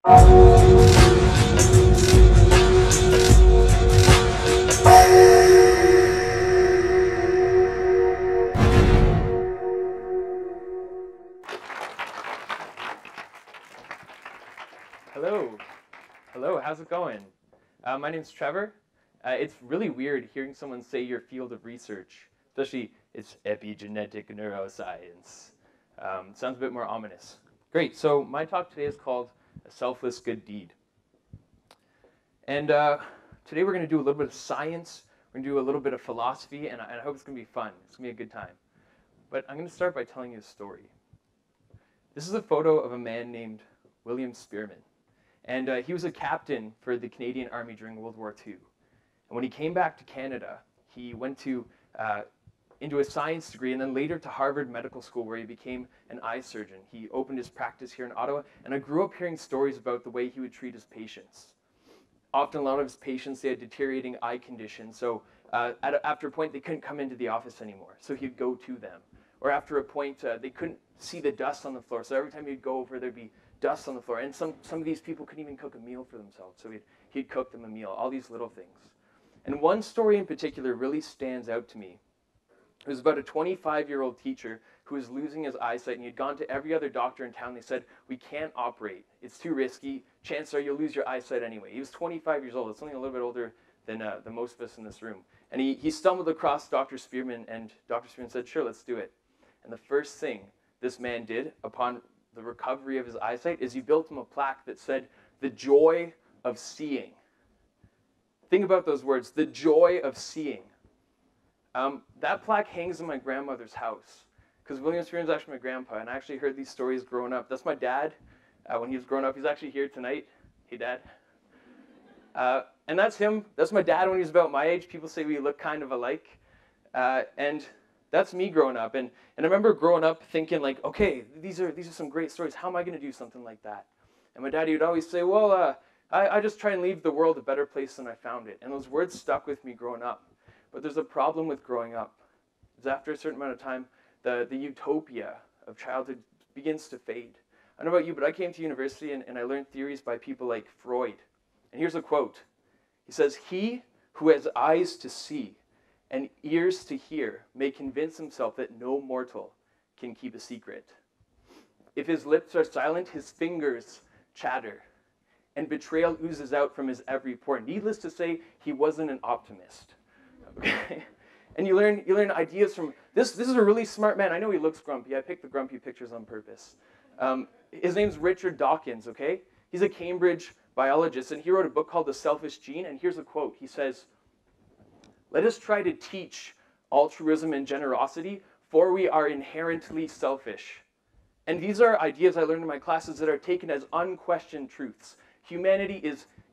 Hello. Hello, how's it going? My name's Trevor. It's really weird hearing someone say your field of research, especially it's epigenetic neuroscience. Sounds a bit more ominous. Great, so my talk today is called A Selfless Good Deed. And today we're going to do a little bit of science, we're going to do a little bit of philosophy, and I hope it's going to be fun. It's going to be a good time. But I'm going to start by telling you a story. This is a photo of a man named William Spearman. And he was a captain for the Canadian Army during World War II. And when he came back to Canada, he went to into a science degree and then later to Harvard Medical School where he became an eye surgeon. He opened his practice here in Ottawa, and I grew up hearing stories about the way he would treat his patients. Often a lot of his patients, they had deteriorating eye conditions, so after a point they couldn't come into the office anymore, so he'd go to them. Or after a point they couldn't see the dust on the floor, so every time he'd go over there'd be dust on the floor, and some of these people couldn't even cook a meal for themselves, so he'd cook them a meal, all these little things. And one story in particular really stands out to me. It was about a 25-year-old teacher who was losing his eyesight, and he had gone to every other doctor in town. They said, we can't operate. It's too risky. Chances are you'll lose your eyesight anyway. He was 25 years old. It's only a little bit older than most of us in this room. And he stumbled across Dr. Spearman, and Dr. Spearman said, sure, let's do it. And the first thing this man did upon the recovery of his eyesight is he built him a plaque that said, the joy of seeing. Think about those words, the joy of seeing. That plaque hangs in my grandmother's house because William Spearman is actually my grandpa, and I actually heard these stories growing up. That's my dad when he was growing up. He's actually here tonight. Hey, Dad. And that's him. That's my dad when he was about my age. People say we look kind of alike. And that's me growing up. And I remember growing up thinking like, okay, these are some great stories. How am I going to do something like that? And my daddy would always say, well, I just try and leave the world a better place than I found it. And those words stuck with me growing up. But there's a problem with growing up. Because after a certain amount of time, the utopia of childhood begins to fade. I don't know about you, but I came to university and I learned theories by people like Freud. And here's a quote. He says, he who has eyes to see and ears to hear may convince himself that no mortal can keep a secret. If his lips are silent, his fingers chatter, and betrayal oozes out from his every pore. Needless to say, he wasn't an optimist. Okay? And you learn ideas from this. This is a really smart man. I know he looks grumpy. I picked the grumpy pictures on purpose. His name's Richard Dawkins. Okay, he's a Cambridge biologist, and he wrote a book called The Selfish Gene. And here's a quote. He says, "Let us try to teach altruism and generosity, for we are inherently selfish." And these are ideas I learned in my classes that are taken as unquestioned truths. Humanity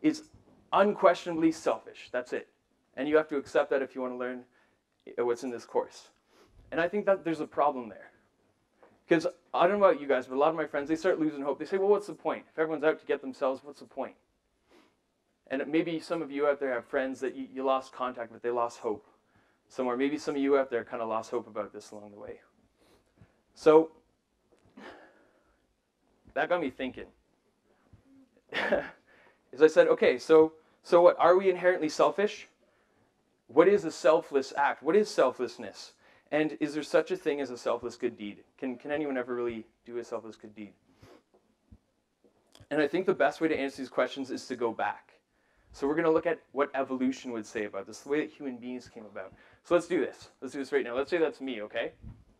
is unquestionably selfish. That's it. And you have to accept that if you want to learn what's in this course. And I think that there's a problem there. Because I don't know about you guys, but a lot of my friends, they start losing hope. They say, well, what's the point? If everyone's out to get themselves, what's the point? And maybe some of you out there have friends that you lost contact with, they lost hope somewhere. Maybe some of you out there kind of lost hope about this along the way. So that got me thinking. As I said, okay, so what, are we inherently selfish? What is a selfless act? What is selflessness? And is there such a thing as a selfless good deed? Can anyone ever really do a selfless good deed? And I think the best way to answer these questions is to go back. So we're going to look at what evolution would say about this, the way that human beings came about. So let's do this. Let's do this right now. Let's say that's me, okay?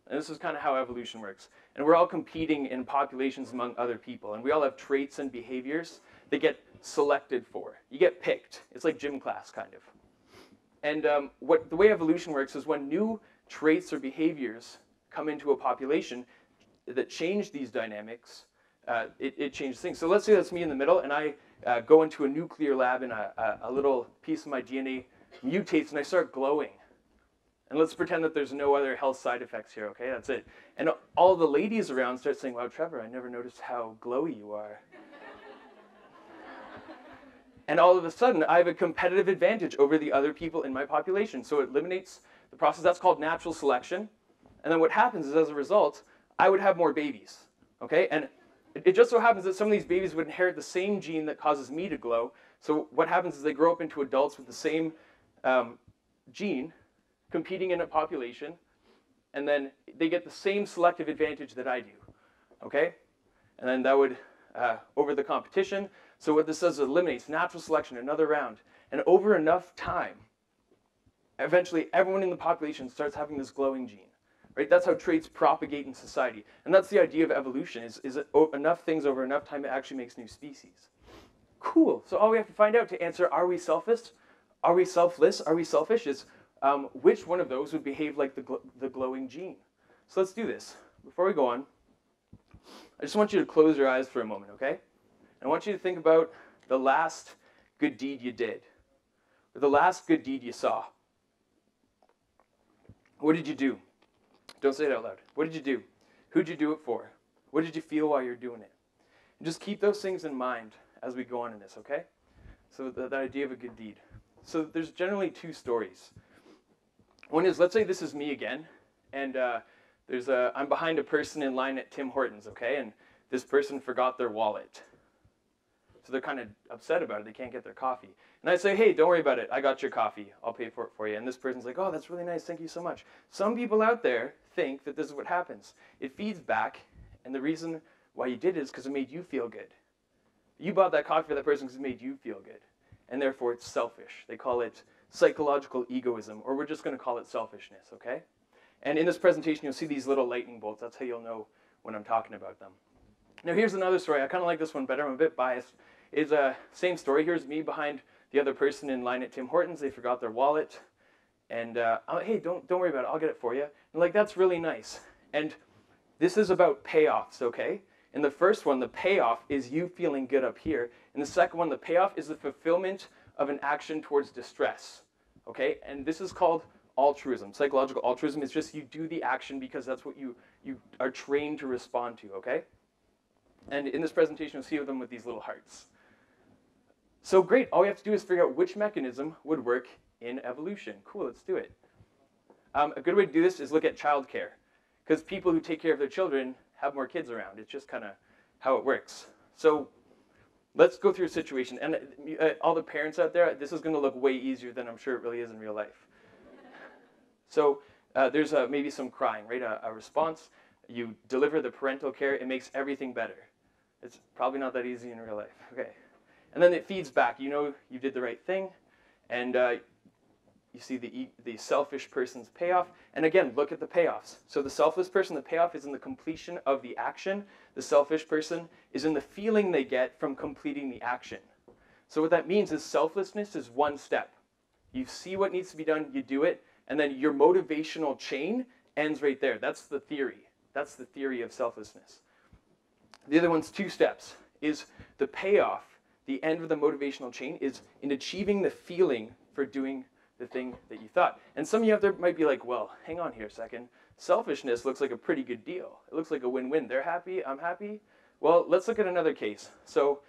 And this is kind of how evolution works. And we're all competing in populations among other people. And we all have traits and behaviors that get selected for. You get picked. It's like gym class, kind of. And the way evolution works is when new traits or behaviors come into a population that change these dynamics, it changes things. So let's say that's me in the middle, and I go into a nuclear lab and a little piece of my DNA mutates and I start glowing. And let's pretend that there's no other health side effects here, okay? That's it. And all the ladies around start saying, wow, Trevor, I never noticed how glowy you are. And all of a sudden, I have a competitive advantage over the other people in my population. So it eliminates the process. That's called natural selection. And then what happens is, as a result, I would have more babies, okay? And It just so happens that some of these babies would inherit the same gene that causes me to glow. So what happens is they grow up into adults with the same gene competing in a population, and then they get the same selective advantage that I do, okay? And then that would, over the competition, so what this does is eliminates natural selection, another round. And over enough time, eventually everyone in the population starts having this glowing gene. Right? That's how traits propagate in society. And that's the idea of evolution, is that enough things over enough time, it actually makes new species. Cool. So all we have to find out to answer, are we selfish? Are we selfless? Are we selfish? Is which one of those would behave like the glowing gene? So let's do this. Before we go on, I just want you to close your eyes for a moment, okay? And I want you to think about the last good deed you did, or the last good deed you saw. What did you do? Don't say it out loud. What did you do? Who'd you do it for? What did you feel while you're doing it? And just keep those things in mind as we go on in this, okay? So the idea of a good deed. So there's generally two stories. One is, let's say this is me again, and I'm behind a person in line at Tim Hortons, okay? And this person forgot their wallet. So they're kind of upset about it. They can't get their coffee. And I say, hey, don't worry about it. I got your coffee. I'll pay for it for you. And this person's like, oh, that's really nice. Thank you so much. Some people out there think that this is what happens. It feeds back, and the reason why you did it is because it made you feel good. You bought that coffee for that person because it made you feel good. And therefore, it's selfish. They call it psychological egoism, or we're just going to call it selfishness, okay? And in this presentation, you'll see these little lightning bolts. That's how you'll know when I'm talking about them. Now, here's another story. I kind of like this one better. I'm a bit biased. It's a same story. Here's me behind the other person in line at Tim Hortons. They forgot their wallet. And, hey, don't worry about it. I'll get it for you. And like, that's really nice. And this is about payoffs, okay? In the first one, the payoff is you feeling good up here. In the second one, the payoff is the fulfillment of an action towards distress, okay? And this is called altruism. Psychological altruism is just you do the action because that's what you are trained to respond to, okay? And in this presentation, you'll see them with these little hearts. So great, all we have to do is figure out which mechanism would work in evolution. Cool, let's do it. A good way to do this is look at childcare, because people who take care of their children have more kids around. It's just kind of how it works. So let's go through a situation. And all the parents out there, this is going to look way easier than I'm sure it really is in real life. So there's maybe some crying, right? A response. You deliver the parental care. It makes everything better. It's probably not that easy in real life. Okay. And then it feeds back. You know you did the right thing. And you see the selfish person's payoff. And again, look at the payoffs. So the selfless person, the payoff is in the completion of the action. The selfish person is in the feeling they get from completing the action. So what that means is selflessness is one step. You see what needs to be done, you do it, and then your motivational chain ends right there. That's the theory. That's the theory of selflessness. The other one's two steps. Is the payoff, the end of the motivational chain, is in achieving the feeling for doing the thing that you thought. And some of you out there might be like, well, hang on here a second. Selfishness looks like a pretty good deal. It looks like a win-win. They're happy, I'm happy. Well, let's look at another case. So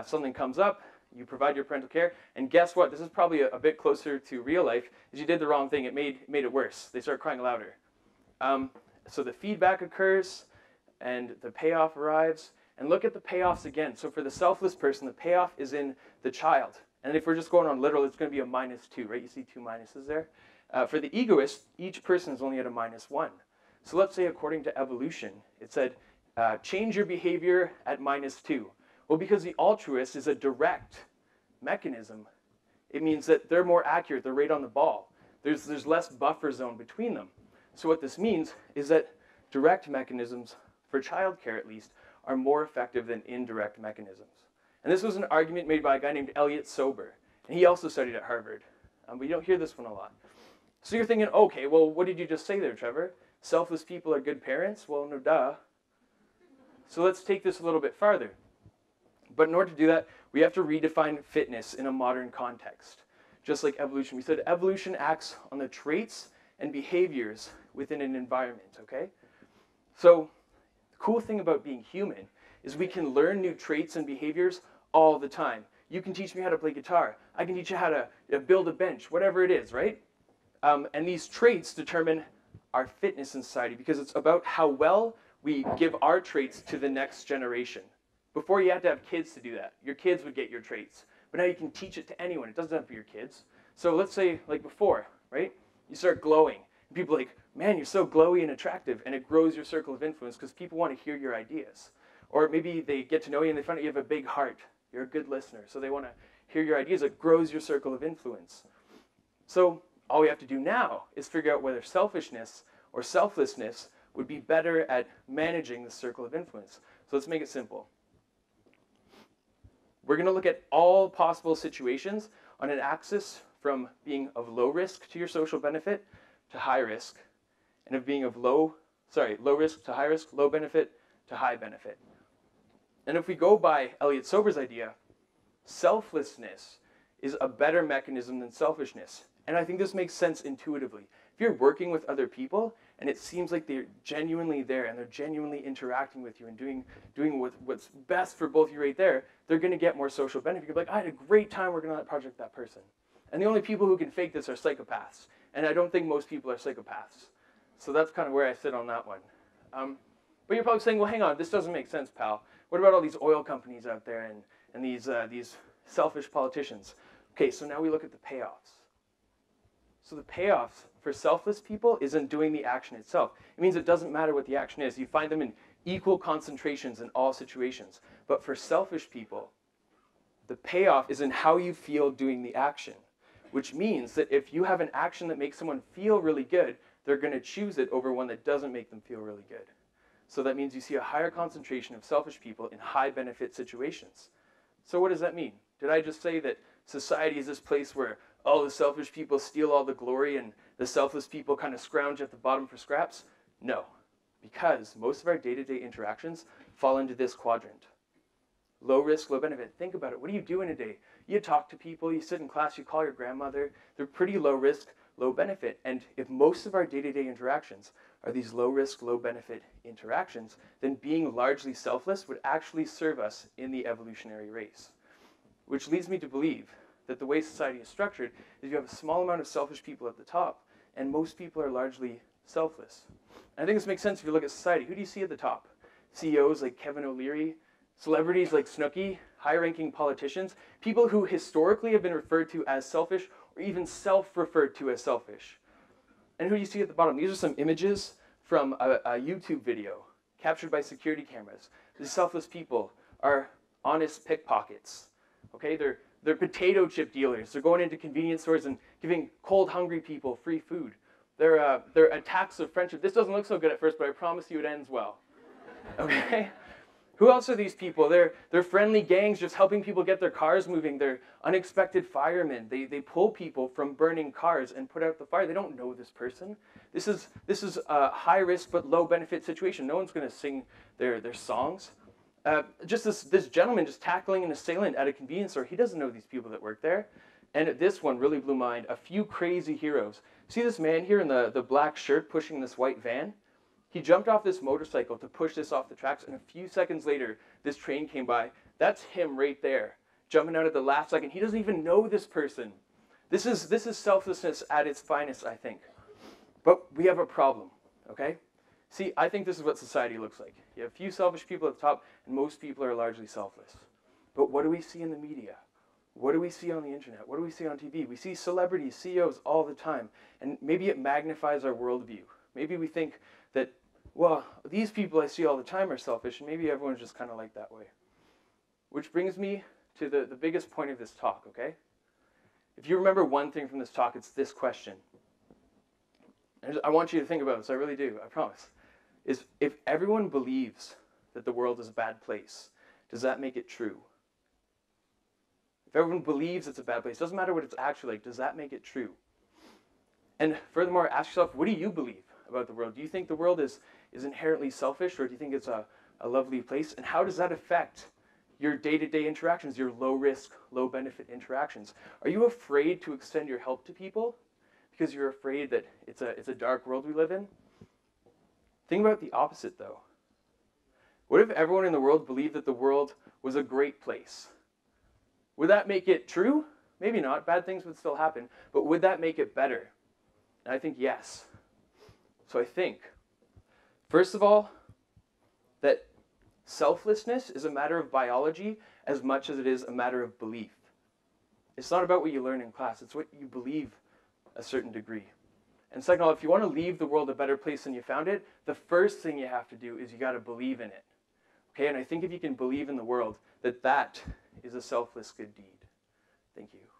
something comes up, you provide your parental care, and guess what? This is probably a bit closer to real life, is you did the wrong thing. It made it worse. They start crying louder. So the feedback occurs, and the payoff arrives. And look at the payoffs again. So for the selfless person, the payoff is in the child. And if we're just going on literal, it's going to be a -2, right? You see two minuses there? For the egoist, each person is only at a -1. So let's say according to evolution, it said, change your behavior at -2. Well, because the altruist is a direct mechanism, it means that they're more accurate, they're right on the ball. There's less buffer zone between them. So what this means is that direct mechanisms, for childcare at least, are more effective than indirect mechanisms. And this was an argument made by a guy named Elliot Sober. And he also studied at Harvard. But you don't hear this one a lot. So you're thinking, okay, well, what did you just say there, Trevor? Selfless people are good parents? Well, no duh. So let's take this a little bit farther. But in order to do that, we have to redefine fitness in a modern context. Just like evolution. We said evolution acts on the traits and behaviors within an environment, okay? So the cool thing about being human is we can learn new traits and behaviors all the time. You can teach me how to play guitar. I can teach you how to build a bench, whatever it is, right? And these traits determine our fitness in society because it's about how well we give our traits to the next generation. Before you had to have kids to do that. Your kids would get your traits. But now you can teach it to anyone. It doesn't have to be your kids. So let's say, like before, right? You start glowing. And people are like, man, you're so glowy and attractive. And it grows your circle of influence because people want to hear your ideas. Or maybe they get to know you and they find out you have a big heart. You're a good listener. So they want to hear your ideas. It grows your circle of influence. So all we have to do now is figure out whether selfishness or selflessness would be better at managing the circle of influence. So let's make it simple. We're going to look at all possible situations on an axis from being of low risk to your social benefit to high risk, and of being of low risk to high risk, low benefit to high benefit. And if we go by Elliot Sober's idea, selflessness is a better mechanism than selfishness. And I think this makes sense intuitively. If you're working with other people and it seems like they're genuinely there and they're genuinely interacting with you and doing what's best for both of you right there, they're going to get more social benefit. You're like, I had a great time working on that project with that person. And the only people who can fake this are psychopaths. And I don't think most people are psychopaths. So that's kind of where I sit on that one. But you're probably saying, well, hang on, this doesn't make sense, pal. What about all these oil companies out there and these selfish politicians? Okay, so now we look at the payoffs. So the payoffs for selfless people isn't doing the action itself. It means it doesn't matter what the action is. You find them in equal concentrations in all situations. But for selfish people, the payoff is in how you feel doing the action, which means that if you have an action that makes someone feel really good, they're going to choose it over one that doesn't make them feel really good. So that means you see a higher concentration of selfish people in high benefit situations. So what does that mean? Did I just say that society is this place where all the selfish people steal all the glory and the selfless people kind of scrounge at the bottom for scraps? No, because most of our day-to-day interactions fall into this quadrant. Low risk, low benefit. Think about it. What do you do in a day? You talk to people, you sit in class, you call your grandmother. They're pretty low risk, low benefit. And if most of our day-to-day interactions are these low risk, low benefit interactions, then being largely selfless would actually serve us in the evolutionary race. Which leads me to believe that the way society is structured is you have a small amount of selfish people at the top, and most people are largely selfless. And I think this makes sense if you look at society. Who do you see at the top? CEOs like Kevin O'Leary, celebrities like Snooki, high-ranking politicians, people who historically have been referred to as selfish or even self-referred to as selfish. And who do you see at the bottom? These are some images from a YouTube video captured by security cameras. These selfless people are honest pickpockets. Okay, they're potato chip dealers. They're going into convenience stores and giving cold, hungry people free food. They're attacks of friendship. This doesn't look so good at first, but I promise you it ends well. Okay? Who else are these people? They're friendly gangs just helping people get their cars moving. They're unexpected firemen. They pull people from burning cars and put out the fire. They don't know this person. This is a high risk but low benefit situation. No one's going to sing their songs. Just this gentleman just tackling an assailant at a convenience store. He doesn't know these people that work there. And this one really blew my mind. A few crazy heroes. See this man here in the black shirt pushing this white van? He jumped off this motorcycle to push this off the tracks, and a few seconds later, this train came by. That's him right there, jumping out at the last second. He doesn't even know this person. This is selflessness at its finest, I think. But we have a problem, okay? See, I think this is what society looks like. You have a few selfish people at the top, and most people are largely selfless. But what do we see in the media? What do we see on the internet? What do we see on TV? We see celebrities, CEOs all the time, and maybe it magnifies our worldview. Maybe we think that, well, these people I see all the time are selfish, and maybe everyone's just kind of like that way. Which brings me to the biggest point of this talk, okay? If you remember one thing from this talk, it's this question. And I want you to think about this, I really do, I promise. Is if everyone believes that the world is a bad place, does that make it true? If everyone believes it's a bad place, doesn't matter what it's actually like, does that make it true? And furthermore, ask yourself, what do you believe about the world? Do you think the world is inherently selfish, or do you think it's a lovely place? And how does that affect your day-to-day interactions, your low-risk, low-benefit interactions? Are you afraid to extend your help to people because you're afraid that it's a dark world we live in? Think about the opposite, though. What if everyone in the world believed that the world was a great place? Would that make it true? Maybe not. Bad things would still happen. But would that make it better? And I think yes. So I think, first of all, that Selflessness is a matter of biology as much as it is a matter of belief. It's not about what you learn in class, it's what you believe a certain degree. And second of all, if you want to leave the world a better place than you found it, the first thing you have to do is you got to believe in it. Okay, and I think if you can believe in the world, that is a selfless good deed. Thank you.